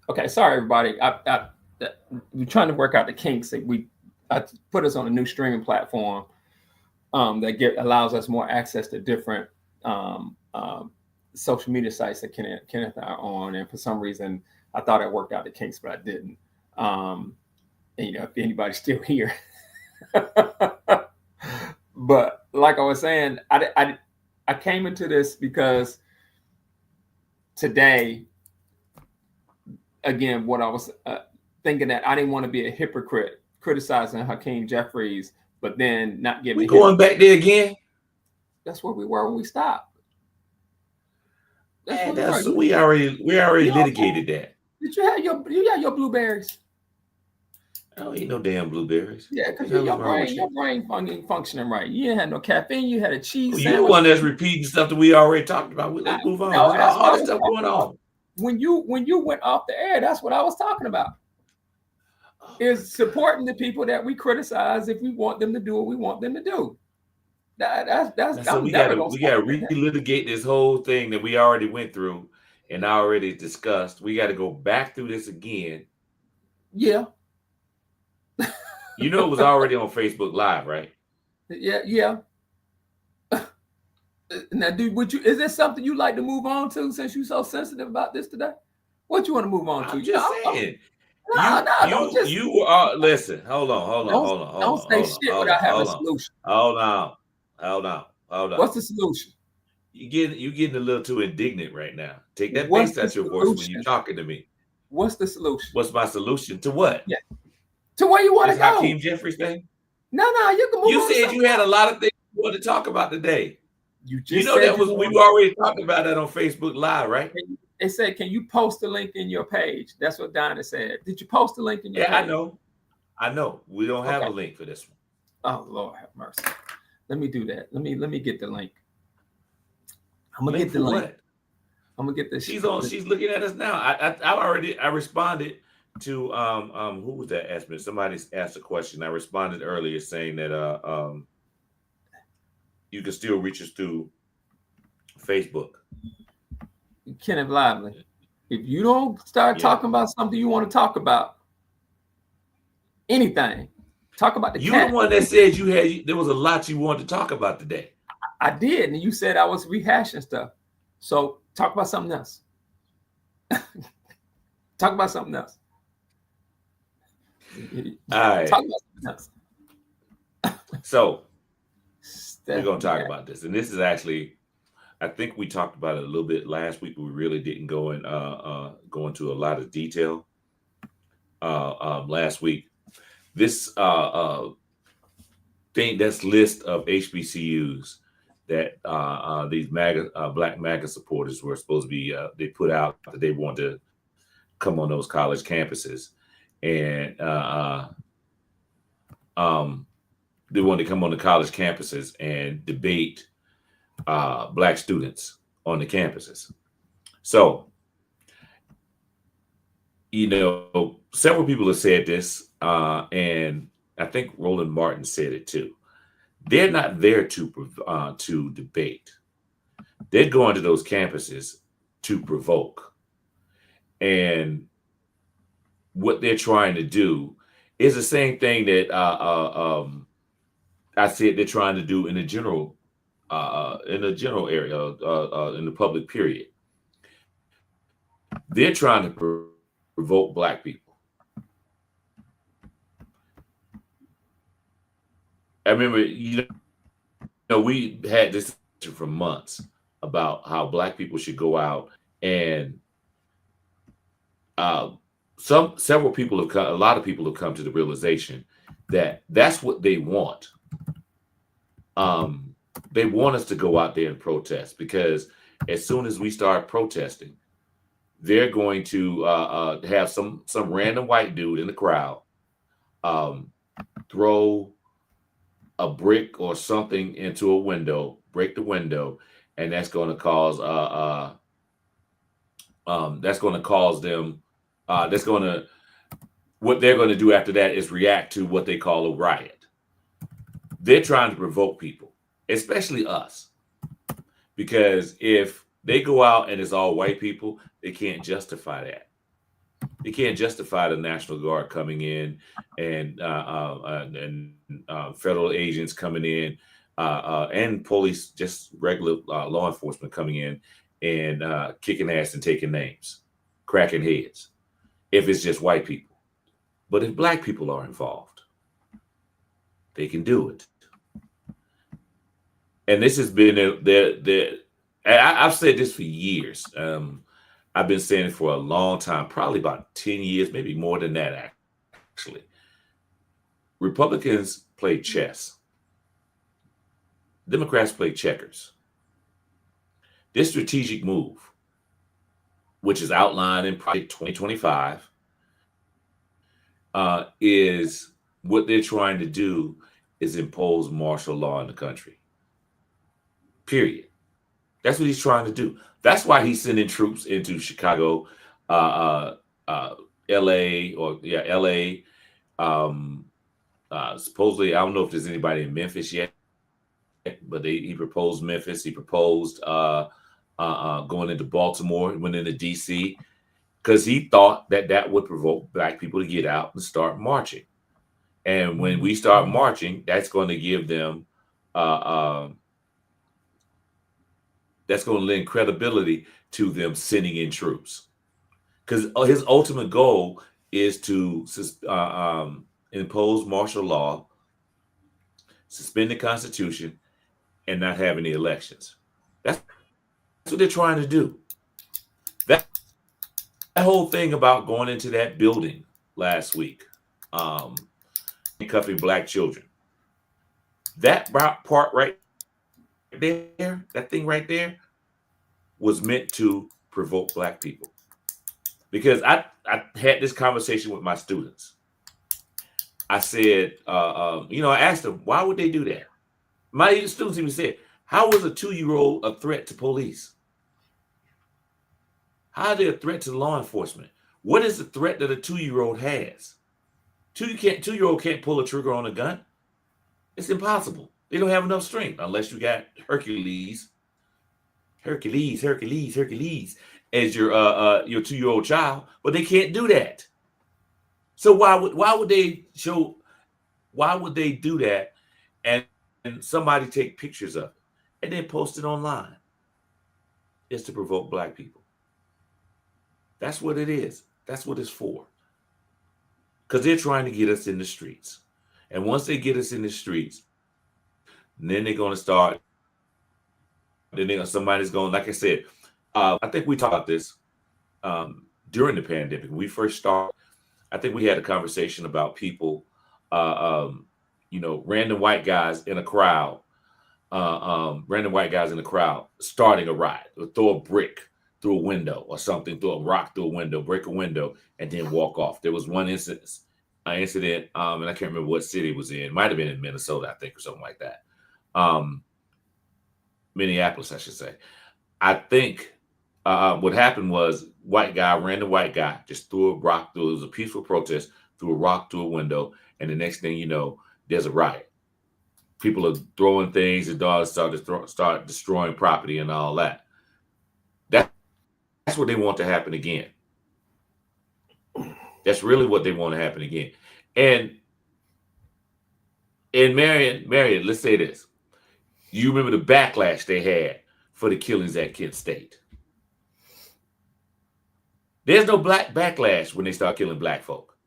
Okay, sorry everybody. We're trying to work out the kinks. I put us on a new streaming platform that allows us more access to different um, um, social media sites that Kenneth and I are on. And for some reason, I thought I worked out the kinks, but I didn't. Um, and, if anybody's still here, but like I was saying, I came into this because today, again, what I was thinking that I didn't want to be a hypocrite criticizing Hakeem Jeffries, but then not We giving him. going back there again? That's where we were when we stopped. That's Man, where we were. we already litigated that. Did you had your blueberries? I don't eat no damn blueberries. Yeah, because What the hell is your wrong with brain you? functioning right. You didn't have no caffeine. You had a cheese You the sandwich. one that's repeating stuff that we already talked about. Let's move on. No, There's that's what all I this was stuff talking going about. on. When you went off the air, that's what I was talking about. Oh, Is supporting the people that we criticize if we want them to do what we want them to do. That's so I'm never gonna we stop gotta saying that. relitigate this whole thing that we already went through and already discussed. We got to go back through this again. Yeah, You know, it was already on Facebook Live, right? yeah. Now, dude, is there something you like to move on to since you're so sensitive about this today? What you want to move on to? I'm just saying. No, You are listen. don't don't say shit without having a solution. Hold on. Hold on. Hold on. What's the solution? You getting a little too indignant right now. Take that What's bass the out your voice when you're solution? talking to me. What's the solution? What's my solution to what? Yeah, to where you want to This go. Hakeem Jeffries thing? No, you can move You on to said something you had a else. lot of things you wanted to talk about today. You You just know said that you was we want. already talked about that on Facebook Live, right? It said, "Can you post the link in your page?" That's what Dinah said. Did you post the link in your Yeah, page? I know. We don't have Okay. a link for this one. Oh Lord, have mercy. Let me do that. Let me get the link. I'm gonna Link get the for link. what? I'm gonna get this. She's on. She's looking at us now. I responded to who was that asked me? Somebody asked a question. I responded earlier saying that you can still reach us through Facebook. Kenneth Lively. If you don't start Yeah. talking about something you want to talk about, anything, talk about the You the cat. one that said there was a lot you wanted to talk about today. I did, and you said I was rehashing stuff. So talk about something else. Talk about something else. All right. Talk about something else. So we're gonna Stephanie, talk about this, and this is actually I think we talked about it a little bit last week, but we really didn't go into a lot of detail last week. This thing that's list of HBCUs that these black MAGA supporters were supposed to be they put out that they want to come on those college campuses, and they want to come on the college campuses and debate black students on the campuses. So, several people have said this, and I think Roland Martin said it too. They're not there to debate. They're going to those campuses to provoke, and what they're trying to do is the same thing that I said they're trying to do in the general area, in the public period. They're trying to provoke black people. I remember, we had this for months about how black people should go out and a lot of people have come to the realization that that's what they want. They want us to go out there and protest because as soon as we start protesting, they're going to have some random white dude in the crowd throw a brick or something into a window, break the window, and that's going to cause them. What they're going to do after that is react to what they call a riot. They're trying to provoke people, especially us, because if they go out and it's all white people, they can't justify that. You can't justify the National Guard coming in and federal agents coming in and police, just regular law enforcement coming in and kicking ass and taking names, cracking heads, if it's just white people. But if black people are involved, they can do it. And this has been I've said this for years. I've been saying it for a long time, probably about 10 years, maybe more than that, actually. Republicans play chess. Democrats play checkers. This strategic move, which is outlined in Project 2025, is what they're trying to do is impose martial law in the country. Period. That's what he's trying to do. That's why he's sending troops into Chicago, LA, LA. Supposedly, I don't know if there's anybody in Memphis yet, but he proposed Memphis. He proposed going into Baltimore, went into DC, because he thought that would provoke black people to get out and start marching. And when we start marching, that's going to give them that's going to lend credibility to them sending in troops. Because his ultimate goal is to impose martial law, suspend the Constitution, and not have any elections. That's what they're trying to do. That whole thing about going into that building last week, handcuffing black children, that part right there, that thing right there, was meant to provoke black people. Because I had this conversation with my students. I said, I asked them, why would they do that? My students even said, how was a 2-year-old a threat to police? How are they a threat to law enforcement? What is the threat that a 2-year-old has? 2-year-old can't pull a trigger on a gun. It's impossible. They don't have enough strength unless you got Hercules as your 2-year-old child, but they can't do that. So why would they do that and somebody take pictures of it and then post it online? It's to provoke black people. That's what it is. That's what it's for. Because they're trying to get us in the streets. And once they get us in the streets, then they're going to start. Somebody's going, like I said, I think we talked about this during the pandemic. When we first started, I think we had a conversation about people, random white guys in a crowd, starting a riot, or throw a brick through a window or something, throw a rock through a window, break a window, and then walk off. There was one incident, and I can't remember what city it was in. It might have been in Minnesota, I think, or something like that. Minneapolis, I should say. I think what happened was random white guy, just threw a rock through. It was a peaceful protest, threw a rock through a window, and the next thing you know, there's a riot. People are throwing things, and dogs start destroying property and all that. That's what they want to happen again. That's really what they want to happen again. And Marion, let's say this. You remember the backlash they had for the killings at Kent State. There's no black backlash when they start killing black folk,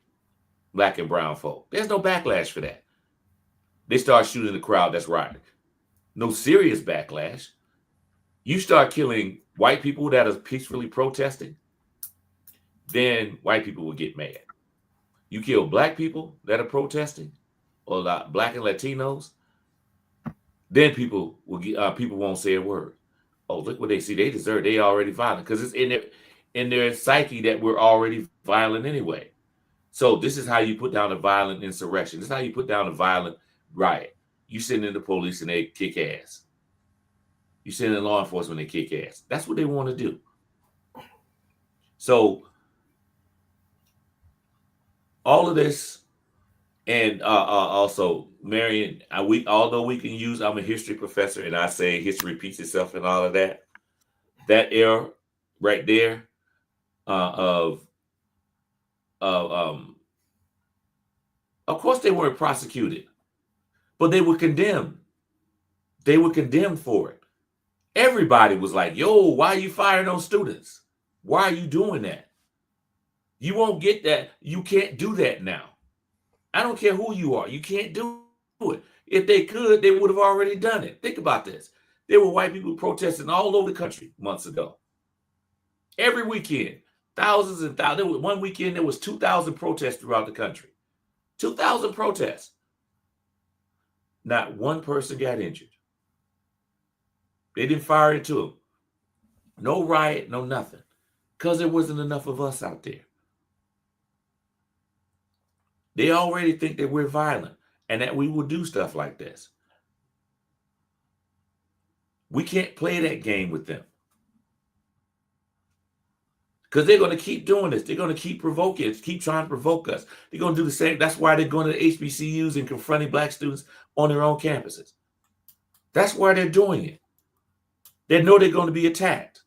black and brown folk. There's no backlash for that. They start shooting the crowd that's rioting. No serious backlash. You start killing white people that are peacefully protesting, then white people will get mad. You kill black people that are protesting, or black and Latinos, then people won't say a word. Oh, look what they see. They deserve. They already violent because it's in their psyche that we're already violent anyway. So this is how you put down a violent insurrection. This is how you put down a violent riot. You send in the police and they kick ass. You send in law enforcement and they kick ass. That's what they want to do. So all of this, and also, Marion, although we can use, I'm a history professor, and I say history repeats itself and all of that. That era right there of of course they weren't prosecuted, but they were condemned. They were condemned for it. Everybody was like, yo, why are you firing those students? Why are you doing that? You won't get that. You can't do that now. I don't care who you are. You can't do it. If they could, they would have already done it. Think about this. There were white people protesting all over the country months ago. Every weekend, thousands and thousands. One weekend, there was 2,000 protests throughout the country. 2,000 protests. Not one person got injured. They didn't fire into them. No riot, no nothing. Because there wasn't enough of us out there. They already think that we're violent and that we will do stuff like this. We can't play that game with them. Because they're going to keep doing this. They're going to keep provoking us, keep trying to provoke us. They're going to do the same. That's why they're going to the HBCUs and confronting black students on their own campuses. That's why they're doing it. They know they're going to be attacked.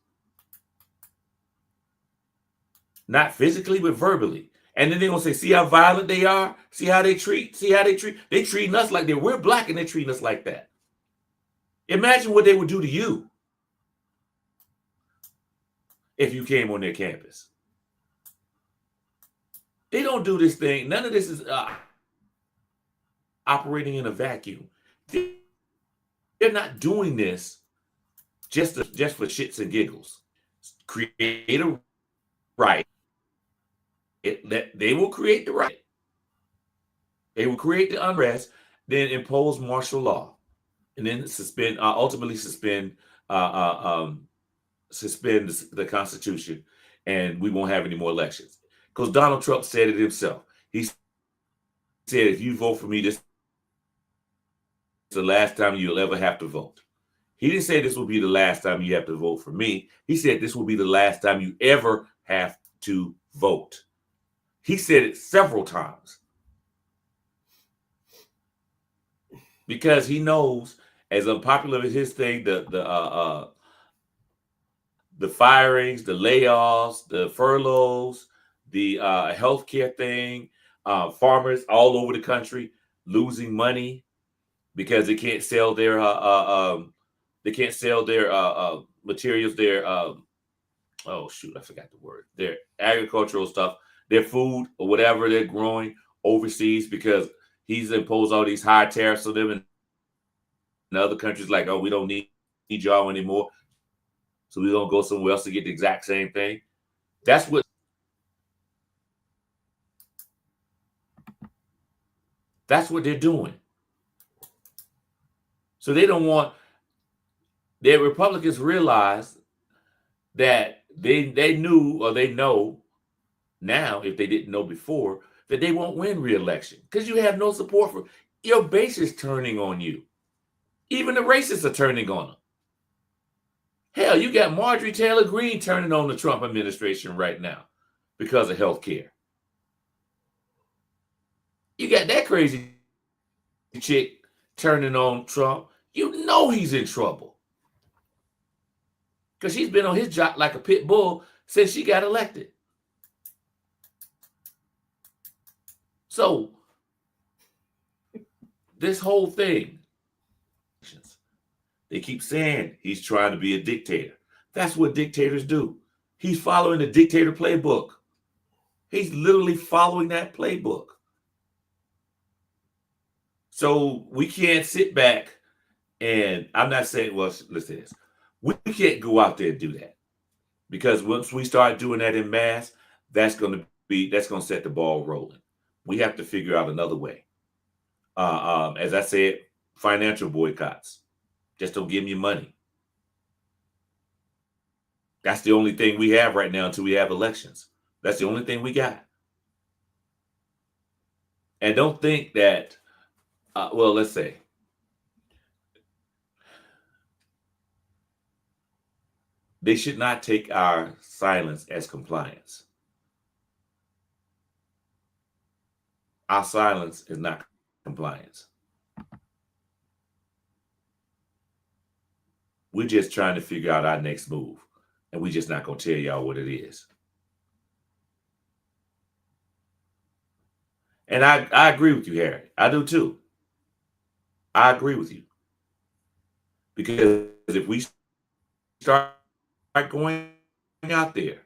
Not physically, but verbally. And then they're going to say, see how violent they are? See how they treat? They treating us like we're black and they're treating us like that. Imagine what they would do to you if you came on their campus. They don't do this thing. None of this is operating in a vacuum. They're not doing this just for shits and giggles. Create a right. They will create the right. They will create the unrest, then impose martial law, and then ultimately suspend the Constitution, and we won't have any more elections. Because Donald Trump said it himself. He said, if you vote for me, this is the last time you'll ever have to vote. He didn't say this will be the last time you have to vote for me. He said this will be the last time you ever have to vote. He said it several times. Because he knows, as unpopular as his thing, the firings, the layoffs, the furloughs, the healthcare thing, farmers all over the country losing money because they can't sell their materials, their agricultural stuff, their food or whatever they're growing overseas, because he's imposed all these high tariffs on them, and other countries like, oh, we don't need y'all anymore, so we're gonna go somewhere else to get the exact same thing. That's what they're doing. So they don't want their Republicans realize that they knew, or they know now, if they didn't know before, that they won't win re-election because you have no support for your base is turning on you. Even the racists are turning on them. Hell, you got Marjorie Taylor Greene turning on the Trump administration right now because of health care. You got that crazy chick turning on Trump. You know he's in trouble because she's been on his job like a pit bull since she got elected. So this whole thing, they keep saying he's trying to be a dictator. That's what dictators do. He's following the dictator playbook. He's literally following that playbook. So we can't sit back and I'm not saying, well, listen to this. We can't go out there and do that, because once we start doing that in mass, that's going to set the ball rolling. We have to figure out another way. As I said, financial boycotts. Just don't give me money. That's the only thing we have right now until we have elections. That's the only thing we got. And don't think that, let's say, they should not take our silence as compliance. Our silence is not compliance. We're just trying to figure out our next move, and we're just not going to tell y'all what it is. And I agree with you, Harry. I do too. I agree with you. Because if we start going out there,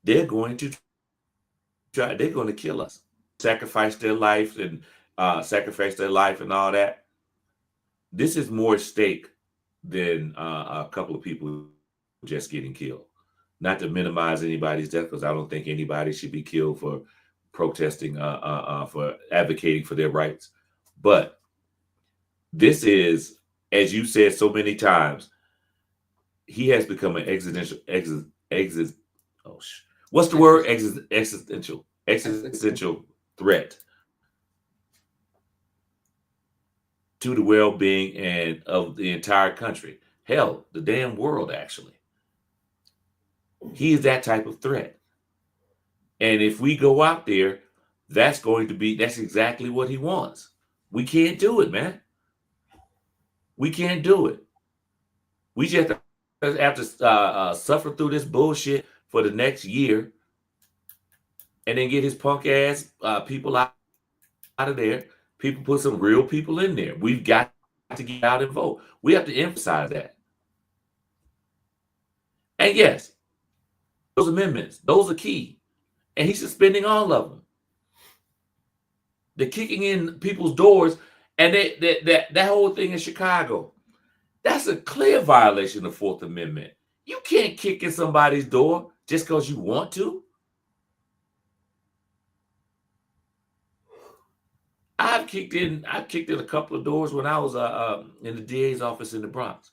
they're going to kill us, sacrifice their life and all that. This is more at stake than a couple of people just getting killed. Not to minimize anybody's death, because I don't think anybody should be killed for protesting, for advocating for their rights. But this is, as you said so many times, he has become an existential threat to the well-being and of the entire country. Hell, the damn world, actually. He is that type of threat. And if we go out there, that's exactly what he wants. We can't do it, man. We can't do it. We just have to suffer through this bullshit for the next year and then get his punk ass people out of there. People put some real people in there. We've got to get out and vote. We have to emphasize that. And yes, those amendments, those are key. And he's suspending all of them. They're kicking in people's doors. And that whole thing in Chicago, that's a clear violation of the Fourth Amendment. You can't kick in somebody's door just because you want to. I've kicked in a couple of doors when I was in the DA's office in the Bronx.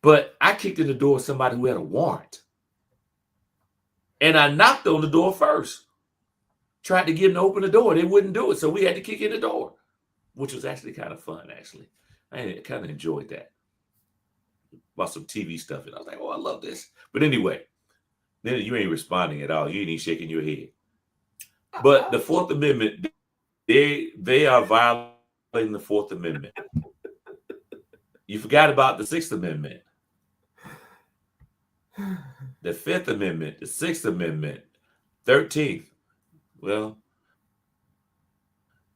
But I kicked in the door of somebody who had a warrant. And I knocked on the door first. Tried to get them to open the door. They wouldn't do it. So we had to kick in the door, which was actually kind of fun, actually. I kind of enjoyed that. About some TV stuff. And I was like, oh, I love this. But anyway, then you ain't responding at all. You ain't even shaking your head. But the Fourth Amendment, they are violating the Fourth Amendment. You forgot about the Sixth Amendment. The Fifth Amendment, the Sixth Amendment, 13th. Well,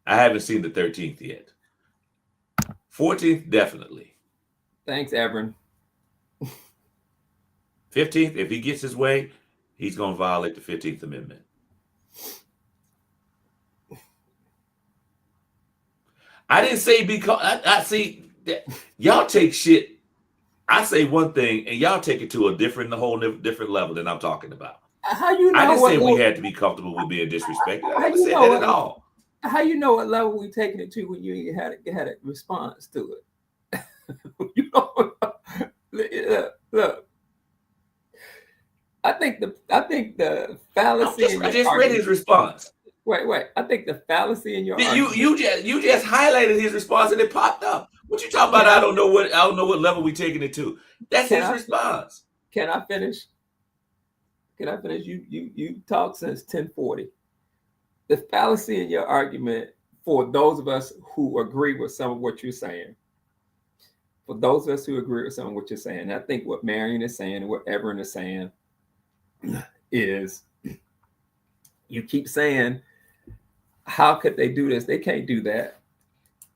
I haven't seen the 13th yet. 14th, definitely. Thanks, Ebron. 15th, if he gets his way, he's going to violate the 15th Amendment. I didn't say because I see that y'all take shit. I say one thing and y'all take it to a whole different level than I'm talking about. How you know? I didn't say we had to be comfortable with being disrespected. I never said that at all. How you know what level we taking it to when you had a response to it? You know, look. I think the fallacy. I just read his response. Wait. I think the fallacy in your you just highlighted his response and it popped up. What you talking about? I don't know what level we taking it to. That's his response. Can I finish? You talked since 10:40. The fallacy in your argument, for those of us who agree with some of what you're saying, I think what Marion is saying and what Everin is saying is, you keep saying, how could they do this? They can't do that.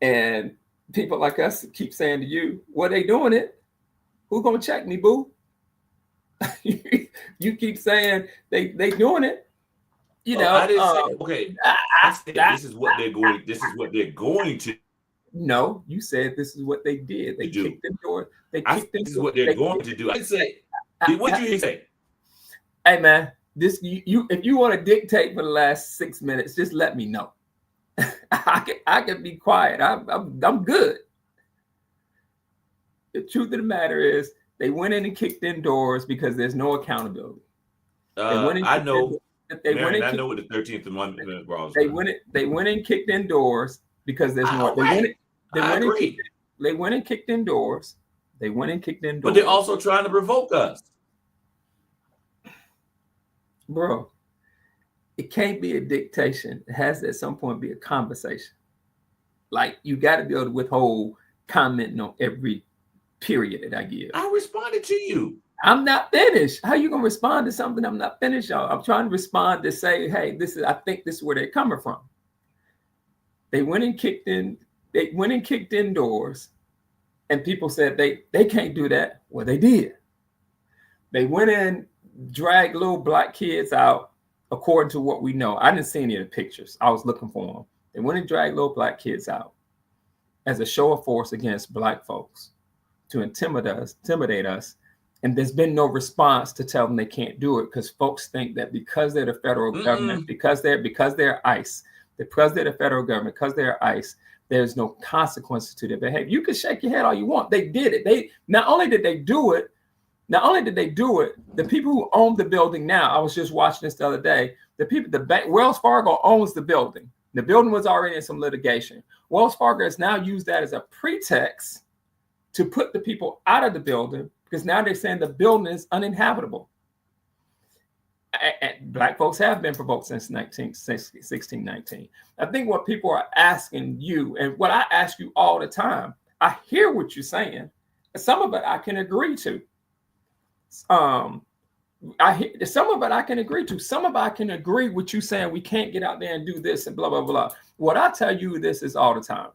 And people like us keep saying to you, well, they doing it. Who's gonna check me, boo? You keep saying they doing it. You know, I didn't say, okay. I said this is what they're going to. No, you said this is what they did. They kicked the door. This is what they're going to do. I didn't say. What did you say? Hey man, this you if you want to dictate for the last 6 minutes, just let me know. I can be quiet. I'm good. The truth of the matter is, they went in and kicked in doors because there's no accountability. I know. I know what the 13th Amendment was. They went and kicked in doors because there's no. They went and kicked in doors. But they're also trying to provoke us, bro. It can't be a dictation. It has to at some point be a conversation. Like, you got to be able to withhold commenting on every period that I give. I responded to you. I'm not finished. How you gonna respond to something I'm not finished, y'all? I'm trying to respond to say, hey, I think this is where they're coming from. They went and kicked in doors, and people said they can't do that. Well, they did. They went in, dragged little black kids out, according to what we know. I didn't see any of the pictures. I was looking for them. They went and dragged little black kids out as a show of force against black folks to intimidate us. And there's been no response to tell them they can't do it, because folks think that because they're the federal government, because they're ICE, because they're the federal government, because they're ICE, there's no consequences to their behavior. You can shake your head all you want. They did it. They not only did they do it, the people who own the building now, I was just watching this the other day, the bank, Wells Fargo owns the building. The building was already in some litigation. Wells Fargo has now used that as a pretext to put the people out of the building, because now they're saying the building is uninhabitable. Black folks have been provoked since 1619. I think what people are asking you, and what I ask you all the time, I hear what you're saying. Some of it I can agree to. Some of it I can agree to. Some of it I can agree with you saying we can't get out there and do this and blah, blah, blah. What I tell you this is all the time.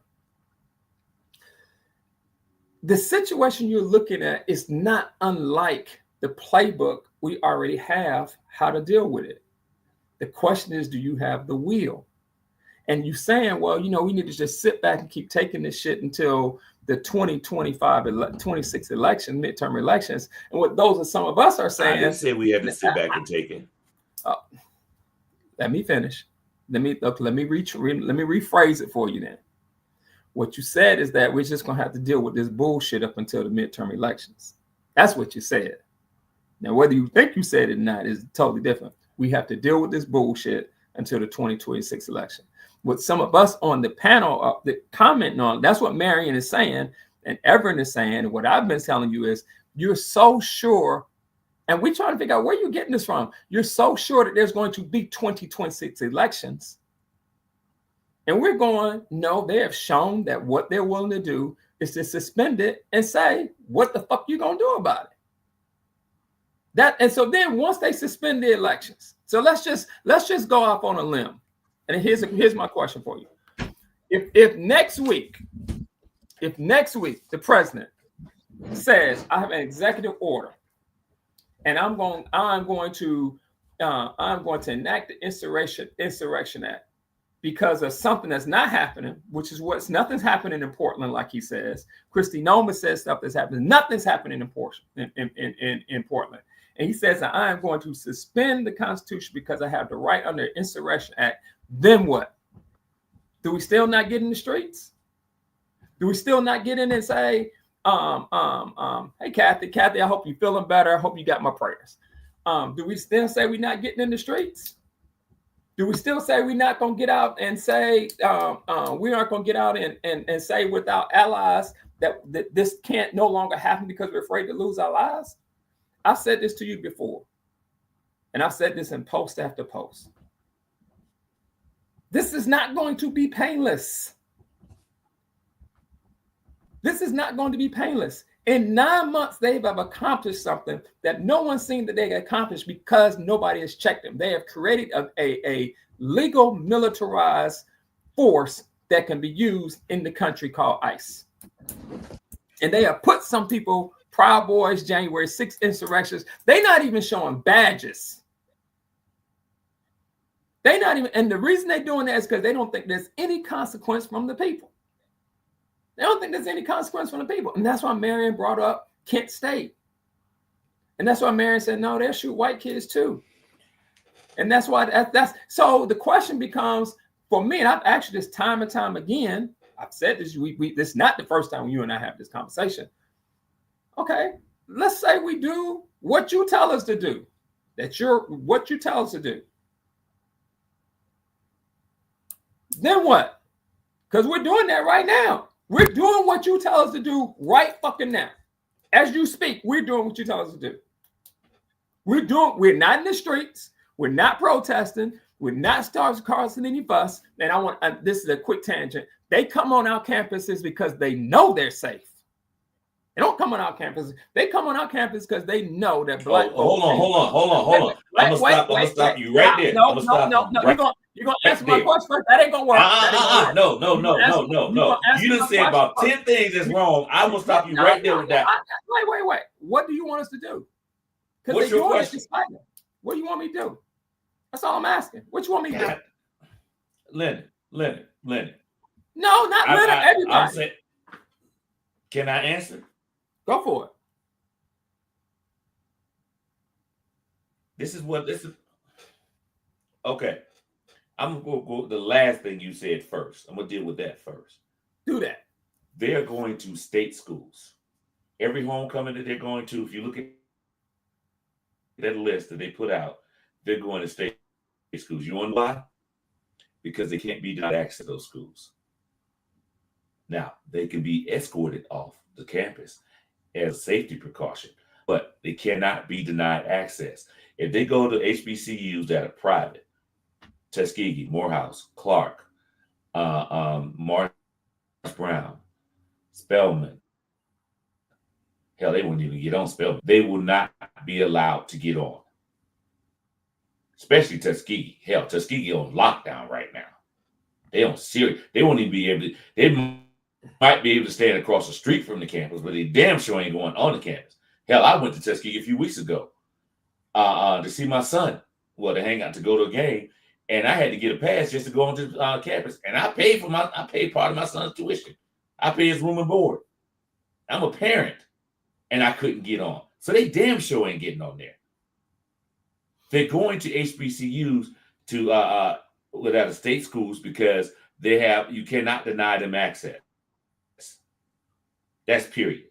The situation you're looking at is not unlike the playbook we already have how to deal with it. The question is, do you have the will? And you saying, well, we need to just sit back and keep taking this shit until the 26 election, midterm elections. And what those are some of us are saying. I didn't say we had to sit back and take it. Let me finish. Let me rephrase it for you then. What you said is that we're just going to have to deal with this bullshit up until the midterm elections. That's what you said. Now, whether you think you said it or not is totally different. We have to deal with this bullshit until the 2026 election. What some of us on the panel commenting on, that's what Marion is saying and Everett is saying. And what I've been telling you is you're so sure, and we're trying to figure out where you're getting this from. You're so sure that there's going to be 2026 elections. And we're going, no, they have shown that what they're willing to do is to suspend it and say, what the fuck you gonna do about it? And so then once they suspend the elections, so let's just go off on a limb. And here's my question for you. If next week the president says, I have an executive order and I'm going to enact the Insurrection Act, because of something that's not happening, which is nothing's happening in Portland, like he says. Kristi Noem says stuff that's happening. Nothing's happening in Portland. And he says that I am going to suspend the Constitution because I have the right under the Insurrection Act. Then what? Do we still not get in the streets? Do we still not get in and say, hey, Kathy, I hope you're feeling better. I hope you got my prayers. Do we still say we're not getting in the streets? Do we still say we're not going to get out and say we aren't going to get out and say without allies that this can't no longer happen because we're afraid to lose our lives? I've said this to you before, and I've said this in post after post. This is not going to be painless. This is not going to be painless. In 9 months, they've accomplished something that no one's seen that they accomplished because nobody has checked them. They have created a legal militarized force that can be used in the country called ICE. And they have put some people, Proud Boys, January 6th insurrections, they're not even showing badges. They're not even, and the reason they're doing that is because they don't think there's any consequence from the people. They don't think there's any consequence from the people. And that's why Marion brought up Kent State. And that's why Marion said, no, they'll shoot white kids too. And that's why that's so the question becomes for me, and I've asked you this time and time again. I've said this, this is not the first time you and I have this conversation. Okay, let's say we do what you tell us to do. What you tell us to do. Then what? Because we're doing that right now. We're doing what you tell us to do right fucking now. As you speak, we're doing what you tell us to do. We're not in the streets. We're not protesting. We're not causing any fuss. And this is a quick tangent. They come on our campuses because they know they're safe. They don't come on our campus. They come on our campus because they know that black hold folks. on. I'm gonna stop you right there. No. I'm gonna stop you right You're gonna answer there. my question first. That ain't gonna work. That ain't gonna work. No. You done said about 10 things that's wrong. I'm gonna stop you right there with that. Wait. What do you want us to do? What's your question? What do you want me to do? That's all I'm asking. What you want me to do? Leonard. No, not Leonard. Everybody. I'm saying, can I answer? Go for it. This is. Okay. I'm going to go the last thing you said first. I'm going to deal with that first. Do that. They're going to state schools. Every homecoming that they're going to, if you look at that list that they put out, they're going to state schools. You know why? Because they can't be denied access to those schools. Now, they can be escorted off the campus as a safety precaution, but they cannot be denied access. If they go to HBCUs that are private, Tuskegee, Morehouse, Clark, Martin Brown, Spelman, hell, they wouldn't even get on Spelman. They will not be allowed to get on. Especially Tuskegee. Hell, Tuskegee on lockdown right now. They on serious. They won't even be able to. They might be able to stand across the street from the campus, but they damn sure ain't going on the campus. Hell, I went to Tuskegee a few weeks ago to see my son. Well, to hang out to go to a game, and I had to get a pass just to go onto campus. And I paid part of my son's tuition. I paid his room and board. I'm a parent, and I couldn't get on. So they damn sure ain't getting on there. They're going to HBCUs to without state schools because you cannot deny them access. That's period.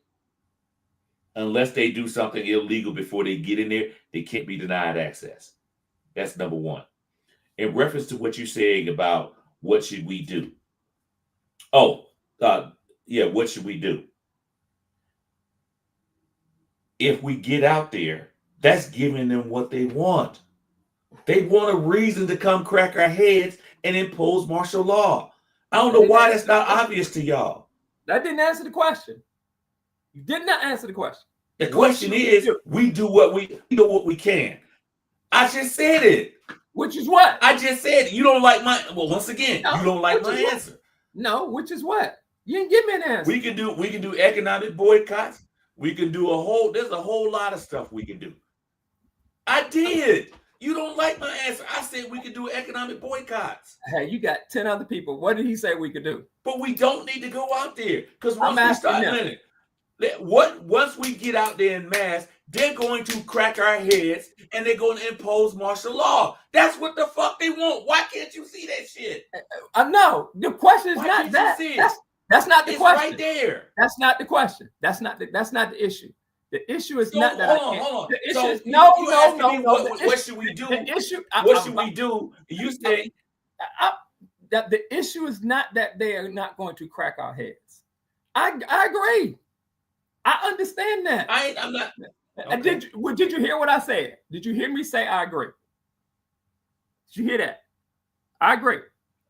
Unless they do something illegal before they get in there, they can't be denied access. That's number one. In reference to what you're saying about what should we do? What should we do? If we get out there, that's giving them what they want. They want a reason to come crack our heads and impose martial law. I don't know why that's not obvious to y'all. That didn't answer the question. You did not answer the question. The question is, we do what we can. I just said it. Which is what? I just said it. You don't like my. Well, once again, you don't like my answer. No, which is what? You didn't give me an answer. We can do economic boycotts. We can do there's a whole lot of stuff we can do. I did. You don't like my answer. I said we could do economic boycotts. Hey, you got 10 other people. What did he say we could do? But we don't need to go out there because once we get out there in mass, they're going to crack our heads and they're going to impose martial law. That's what the fuck they want. Why can't you see that shit? No, the question is not that. That's not the question. Right there. That's not the question. That's not the issue. The issue is not that. Hold on. The issue is no. What should we do? The issue. What should we do? You say that the issue is not that they are not going to crack our heads. I agree. I understand that. I'm not. Okay. Did you hear what I said? Did you hear me say I agree? Did you hear that? I agree.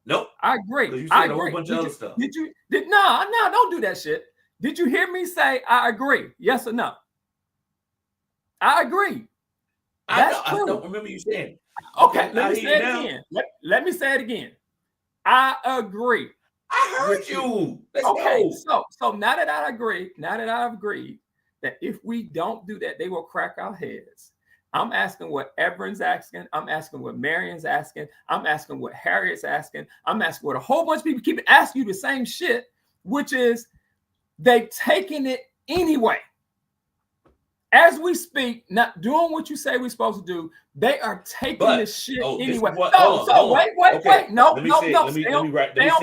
Nope. I agree. You said a whole bunch of other stuff. No, don't do that shit. Did you hear me say I agree? Yes or no? I agree. I don't remember you saying. Okay, let me say it again. Let me say it again. I agree. I heard you. Let's go. So now that I've agreed that if we don't do that, they will crack our heads. I'm asking what Everin's asking. I'm asking what Marion's asking. I'm asking what Harriet's asking. I'm asking what a whole bunch of people keep asking you the same shit, which is they taking it anyway. As we speak, not doing what you say we're supposed to do, they are taking this shit anyway. Wait. No. Let me say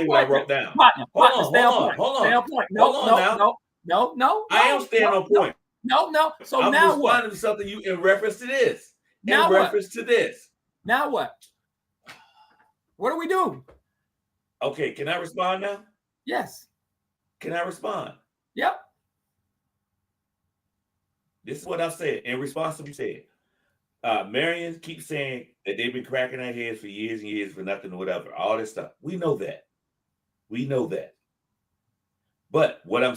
what I wrote down. Hold on. No. I am staying on point. No. So I'm now responding what? to something you in reference to this. Now in reference to this. Now what? What do we do? Okay, can I respond now? Yes. Can I respond? Yep. This is what I said in response to what you said. Marion keeps saying that they've been cracking their heads for years and years for nothing or whatever. All this stuff. We know that. But what I'm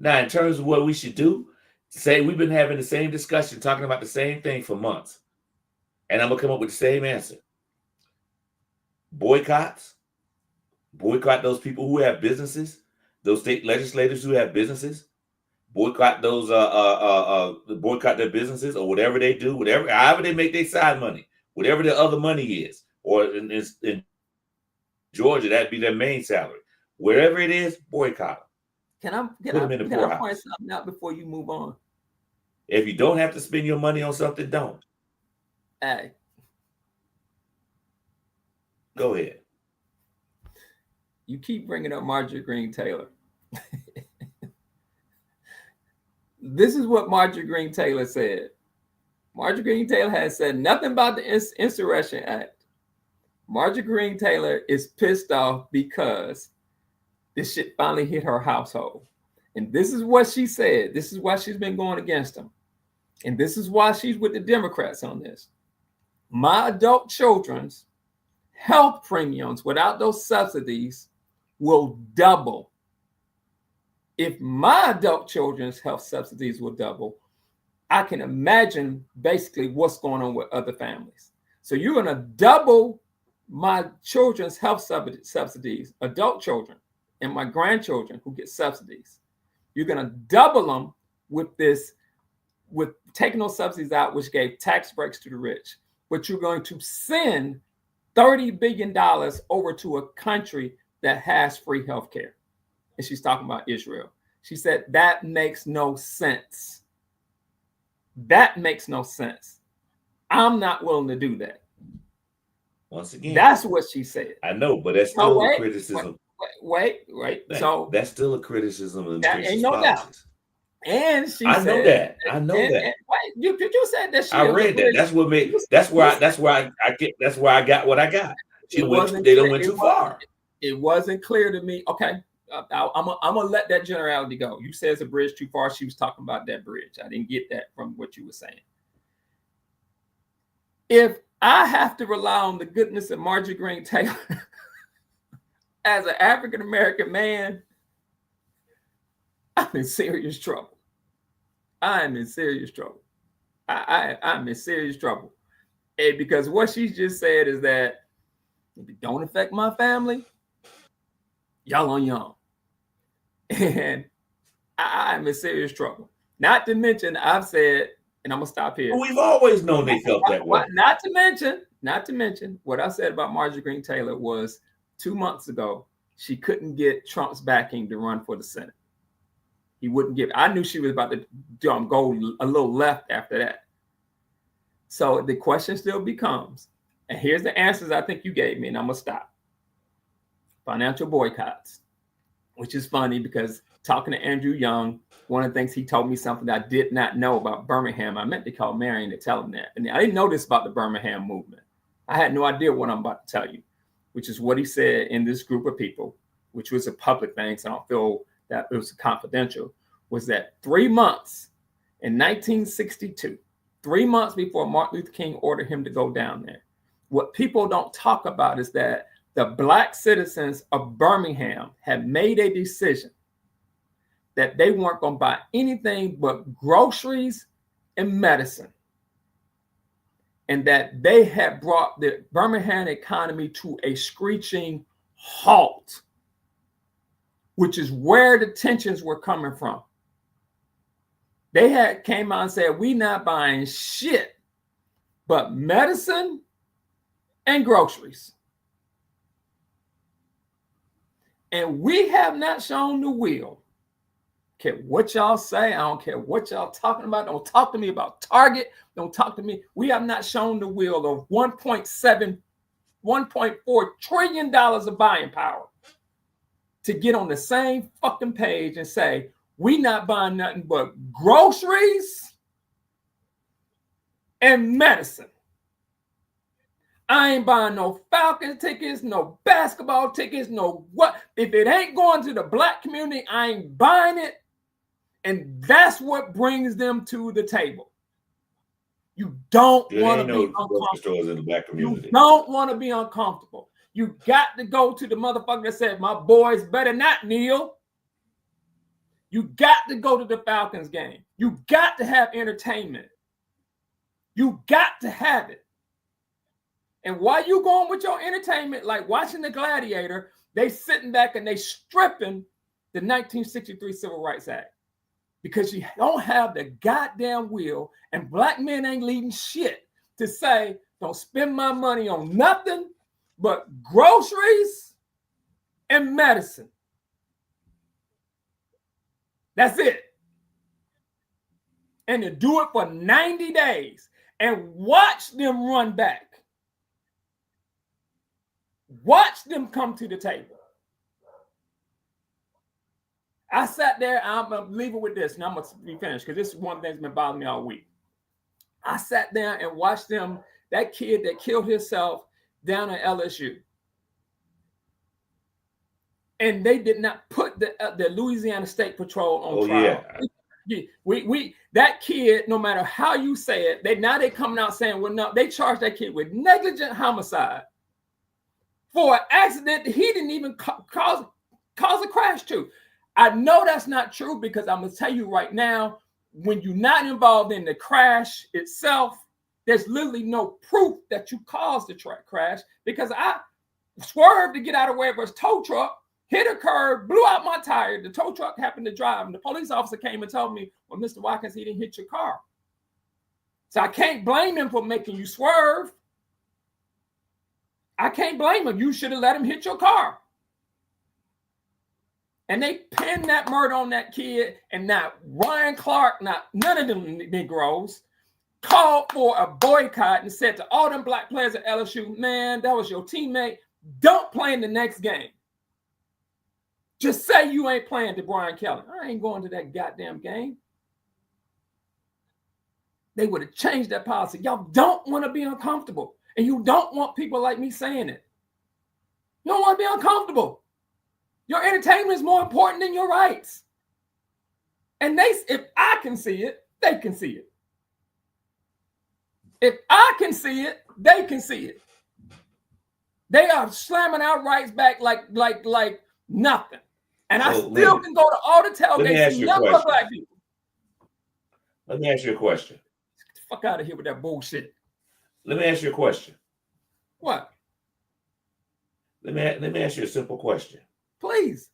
Now, in terms of what we should do, say we've been having the same discussion, talking about the same thing for months, and I'm gonna come up with the same answer. Boycott those people who have businesses, those state legislators who have businesses, boycott those boycott their businesses or whatever they do, whatever, however they make their side money, whatever their other money is, or in Georgia, that'd be their main salary. Wherever it is, boycott them. Put them in the poorhouse. Point something out before you move on? If you don't have to spend your money on something, don't. Hey. Go ahead. You keep bringing up Marjorie Greene Taylor. This is what Marjorie Greene Taylor said. Marjorie Greene Taylor has said nothing about the Insurrection Act. Marjorie Greene Taylor is pissed off because this shit finally hit her household. And this is what she said. This is why she's been going against them. And this is why she's with the Democrats on this. My adult children's health premiums without those subsidies will double. If my adult children's health subsidies will double, I can imagine basically what's going on with other families. So you're going to double my children's health subsidies, adult children, and my grandchildren who get subsidies. You're going to double them with taking those subsidies out, which gave tax breaks to the rich. But you're going to send $30 billion over to a country that has free health care. And she's talking about Israel. She said, that makes no sense. That makes no sense. I'm not willing to do that. Once again, that's what she said. I know, but that's still a criticism. Wait. So that's still a criticism of that ain't no doubt. And she I know that. Wait, you said that. I read that. That's what made. That's where I got what I got. They don't went too far. It wasn't clear to me. Okay, I'm gonna let that generality go. You said it's a bridge too far. She was talking about that bridge. I didn't get that from what you were saying. If I have to rely on the goodness of Marjorie Greene Taylor as an African American man, I'm in serious trouble. I'm in serious trouble. I'm in serious trouble. And because what she just said is that if it don't affect my family, y'all on your own. And I'm in serious trouble. Not to mention, I've said, and I'm gonna stop here. We've always known they felt that way. Not to mention, what I said about Marjorie Greene Taylor was 2 months ago, she couldn't get Trump's backing to run for the Senate. He wouldn't give. I knew she was about to go a little left after that. So the question still becomes, and here's the answers I think you gave me, and I'm gonna stop. Financial boycotts, which is funny because talking to Andrew Young, one of the things he told me something that I did not know about Birmingham. I meant to call Marion to tell him that. And I didn't know this about the Birmingham movement. I had no idea what I'm about to tell you, which is what he said in this group of people, which was a public thing, so I don't feel that it was confidential, was that 3 months in 1962, 3 months before Martin Luther King ordered him to go down there, what people don't talk about is that the Black citizens of Birmingham had made a decision that they weren't going to buy anything but groceries and medicine. And that they had brought the Birmingham economy to a screeching halt, which is where the tensions were coming from. They had came out and said, we not buying shit but medicine and groceries. And we have not shown the will. Care what y'all say. I don't care what y'all talking about. Don't talk to me about Target. Don't talk to me. We have not shown the will of $1.4 trillion of buying power to get on the same fucking page and say, we not buying nothing but groceries and medicine. I ain't buying no Falcons tickets, no basketball tickets, no what. If it ain't going to the Black community, I ain't buying it. And that's what brings them to the table. You don't want to be uncomfortable. In the Black community. You don't want to be uncomfortable. You got to go to the motherfucker that said, my boys better not kneel. You got to go to the Falcons game. You got to have entertainment. You got to have it. And while you going with your entertainment, like watching the Gladiator, they sitting back and they stripping the 1963 Civil Rights Act because you don't have the goddamn will, and black men ain't leading shit to say, don't spend my money on nothing but groceries and medicine. That's it. And to do it for 90 days and watch them run back. Watch them come to the table. I sat there, I'm going to leave it with this, and I'm going to be finished because this is one thing that's been bothering me all week. I sat there and watched them, that kid that killed himself down at LSU. And they did not put the Louisiana State Patrol on trial. Yeah. We that kid, no matter how you say it, they coming out saying, well, no, they charged that kid with negligent homicide for an accident that he didn't even cause a crash to. I know that's not true because I'm going to tell you right now, when you're not involved in the crash itself, there's literally no proof that you caused the crash because I swerved to get out of the way of a tow truck, hit a curb, blew out my tire. The tow truck happened to drive, and the police officer came and told me, well, Mr. Watkins, he didn't hit your car. So I can't blame him for making you swerve. I can't blame him. You should have let him hit your car. And they pinned that murder on that kid, and not Ryan Clark, not none of them Negroes called for a boycott and said to all them black players at LSU, man, that was your teammate. Don't play in the next game. Just say you ain't playing to Brian Kelly. I ain't going to that goddamn game. They would have changed that policy. Y'all don't want to be uncomfortable. And you don't want people like me saying it. You don't want to be uncomfortable. Your entertainment is more important than your rights. And if I can see it, they can see it. If I can see it, they can see it. They are slamming our rights back like nothing. And I still can go to all the tailgates and young black people. Let me ask you a question. Get the fuck out of here with that bullshit. Let me ask you a question. What? Let me ask you a simple question. Please.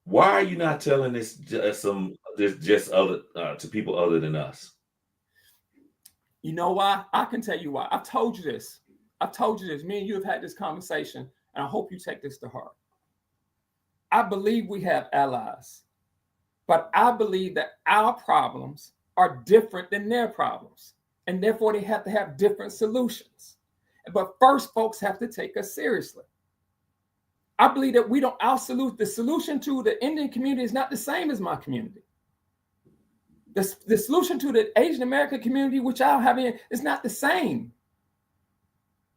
Why are you not telling this to people other than us? You know why? I can tell you why. I've told you this. Me and you have had this conversation, and I hope you take this to heart. I believe we have allies, but I believe that our problems are different than their problems, and therefore they have to have different solutions. But first, folks have to take us seriously. I believe that the solution to the Indian community is not the same as my community. The solution to the Asian American community, which I have in, is not the same.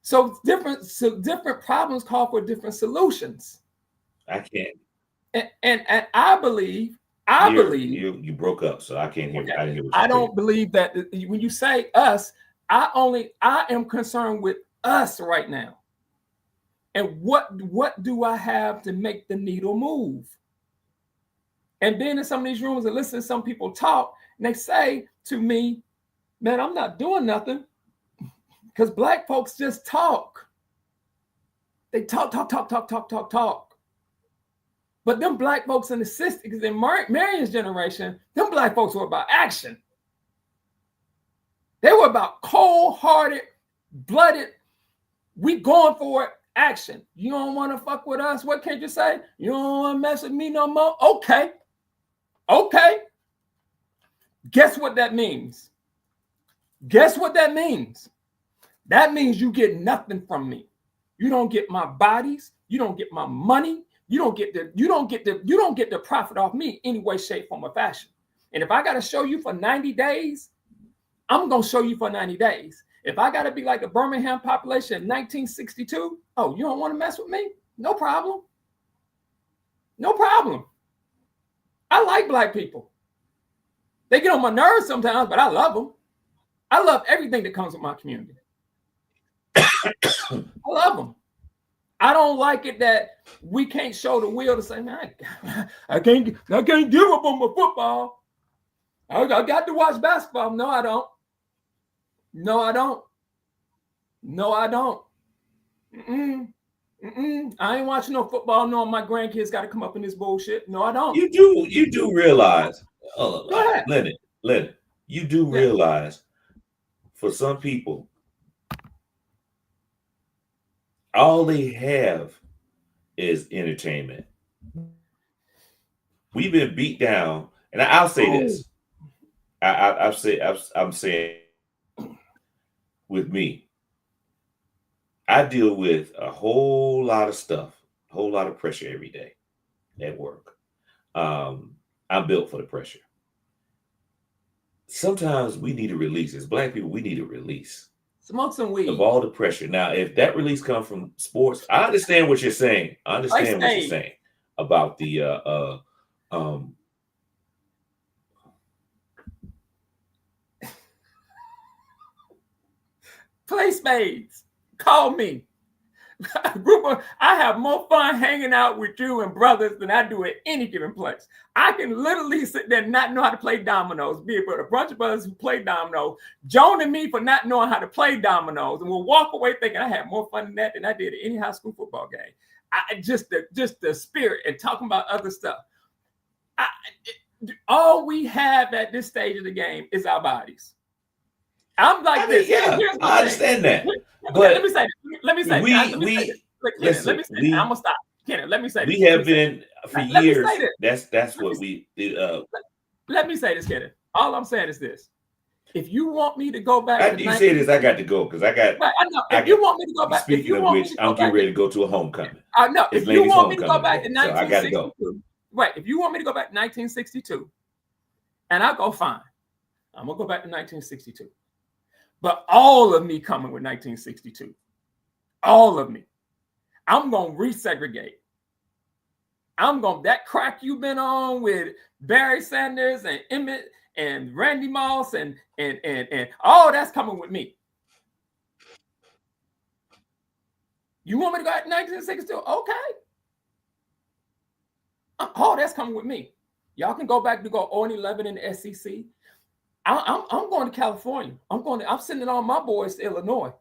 So different problems call for different solutions. I can't. And I believe you broke up, so I can't hear. Okay. I didn't hear what I don't believe that when you say us, I am concerned with us right now. And what do I have to make the needle move? And being in some of these rooms and listening to some people talk, and they say to me, man, I'm not doing nothing because black folks just talk. They talk. But them black folks in the 60s, in Marion's generation, them black folks were about action. They were about cold-hearted, blooded, we going for it, action. You don't want to fuck with us? What can't you say? You don't want to mess with me no more? Okay. Guess what that means? That means you get nothing from me. You don't get my bodies. You don't get my money. You don't get the profit off me any way, shape, form, or fashion. And if I got to show you for 90 days, I'm going to show you for 90 days. If I got to be like the Birmingham population in 1962, oh, you don't want to mess with me? No problem. I like black people. They get on my nerves sometimes, but I love them. I love everything that comes with my community. I love them. I don't like it that we can't show the will to say, man, I can't give up on my football. I got to watch basketball. No, I don't. No, I don't. No, I don't. I ain't watching no football knowing my grandkids got to come up in this bullshit. No, I don't. You do realize, Leonard, you do realize for some people, all they have is entertainment. We've been beat down, and I'll say this. I'm saying with me, I deal with a whole lot of stuff, a whole lot of pressure every day at work. I'm built for the pressure. Sometimes we need a release. As Black people, we need a release. Smoke some weed. Of all the pressure. Now, if that release comes from sports, I understand what you're saying. I understand what you're saying about the play spades. Call me. I have more fun hanging out with you and brothers than I do at any given place. I can literally sit there and not know how to play dominoes, be it with a bunch of brothers who play dominoes, joining me for not knowing how to play dominoes, and we'll walk away thinking I had more fun in that than I did at any high school football game. Just the spirit and talking about other stuff. All we have at this stage of the game is our bodies. I'm like this. Yeah, I understand that. But let me say this. I'm gonna stop. Kenneth, let me say this. We have been for years. That's what we did. Let me say this, Kenneth. All I'm saying is this. If you want me to go back, after you say this, I got to go because I got. Right, I know. If you want me to go back, speaking of which, I'm getting ready to go to a homecoming. I know. If you want me to go back to 1962, I got to go. Right. If you want me to go back to 1962, and I'll go fine. I'm gonna go back to 1962. But all of me coming with 1962, all of me, I'm going to resegregate. That crack you've been on with Barry Sanders and Emmett and Randy Moss and all that's coming with me. You want me to go at 1962? Okay. All that's coming with me. Y'all can go back to go 0-11 in the SEC. I'm going to California. I'm sending all my boys to Illinois. I'm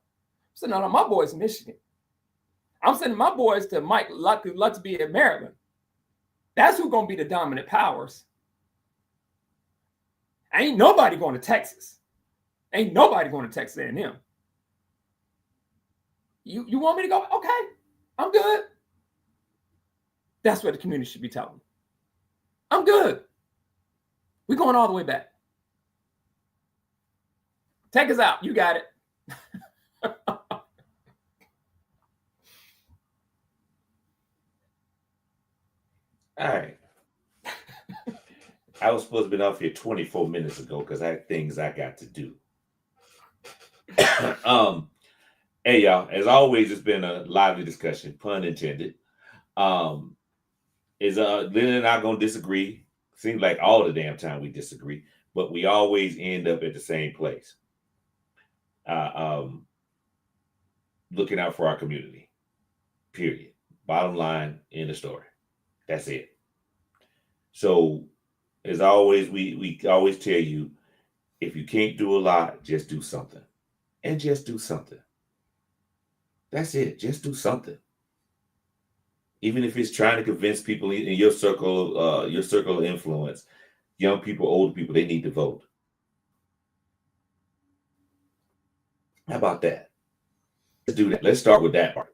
sending all my boys to Michigan. I'm sending my boys to Mike Luxby at Maryland. That's who's going to be the dominant powers. Ain't nobody going to Texas. Ain't nobody going to Texas A&M. You want me to go? Okay, I'm good. That's what the community should be telling me. I'm good. We're going all the way back. Take us out. You got it. All right. I was supposed to be off here 24 minutes ago because I had things I got to do. Hey, y'all. As always, it's been a lively discussion, pun intended. Is Leonard and I gonna disagree? Seems like all the damn time we disagree, but we always end up at the same place. Looking out for our community. Period. Bottom line, end of story. That's it. So, as always, we always tell you, if you can't do a lot, just do something. And just do something. That's it. Just do something. Even if it's trying to convince people in your circle of influence, young people, old people, they need to vote. How about that? Let's do that. Let's start with that part.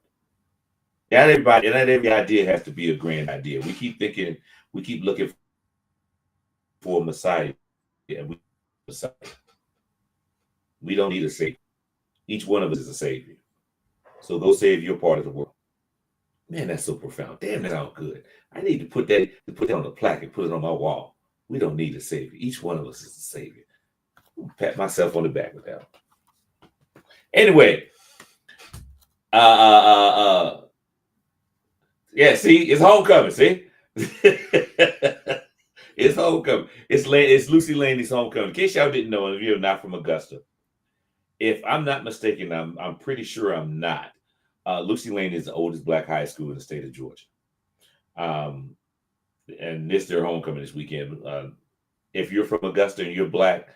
Not every idea has to be a grand idea. We keep looking for a Messiah. Yeah, we don't need a savior. Each one of us is a savior. So go save your part of the world. Man, that's so profound. Damn, that sounds good. I need to put that on a plaque and put it on my wall. We don't need a savior. Each one of us is a savior. Pat myself on the back with that. Anyway, yeah, see, it's homecoming. See, it's homecoming. It's Lucy Laney's homecoming. In case y'all didn't know, and if you're not from Augusta, if I'm not mistaken, I'm pretty sure I'm not. Lucy Lane is the oldest black high school in the state of Georgia. Um, and this their homecoming this weekend. If you're from Augusta and you're black,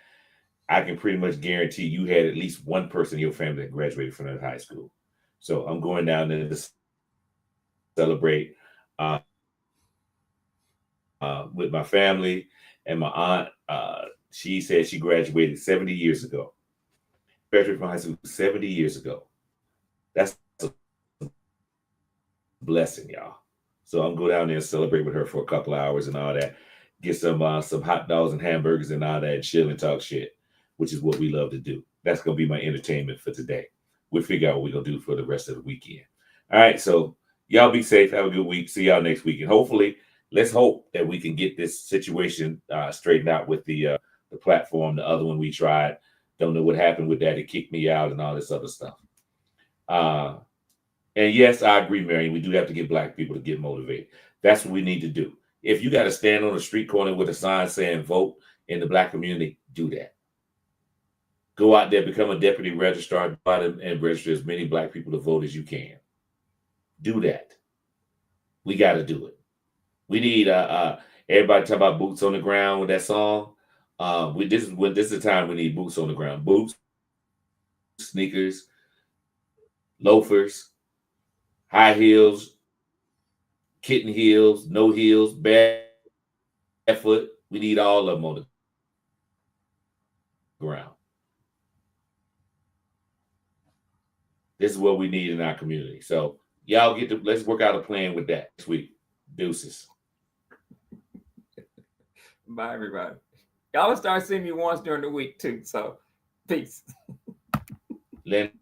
I can pretty much guarantee you had at least one person in your family that graduated from that high school. So I'm going down there to celebrate with my family and my aunt. She said she graduated 70 years ago. Graduated from high school 70 years ago. That's a blessing, y'all. So I'm going down there and celebrate with her for a couple of hours and all that. Get some hot dogs and hamburgers and all that, and chill and talk shit, which is what we love to do. That's gonna be my entertainment for today. We'll figure out what we're gonna do for the rest of the weekend. All right, so y'all be safe. Have a good week. See y'all next week, and hopefully, let's hope that we can get this situation straightened out with the platform. The other one we tried, don't know what happened with that. It kicked me out and all this other stuff. And yes, I agree, Marion. We do have to get black people to get motivated. That's what we need to do. If you got to stand on a street corner with a sign saying vote in the black community, do that. Go out there, become a deputy registrar, and register as many black people to vote as you can. Do that. We got to do it. We need everybody talk about boots on the ground with that song. This is the time we need boots on the ground. Boots, sneakers, loafers, high heels, kitten heels, no heels, barefoot. We need all of them on the ground. This is what we need in our community. So y'all let's work out a plan with that this week. Deuces. Bye, everybody. Y'all will start seeing me once during the week too. So peace. Leonard.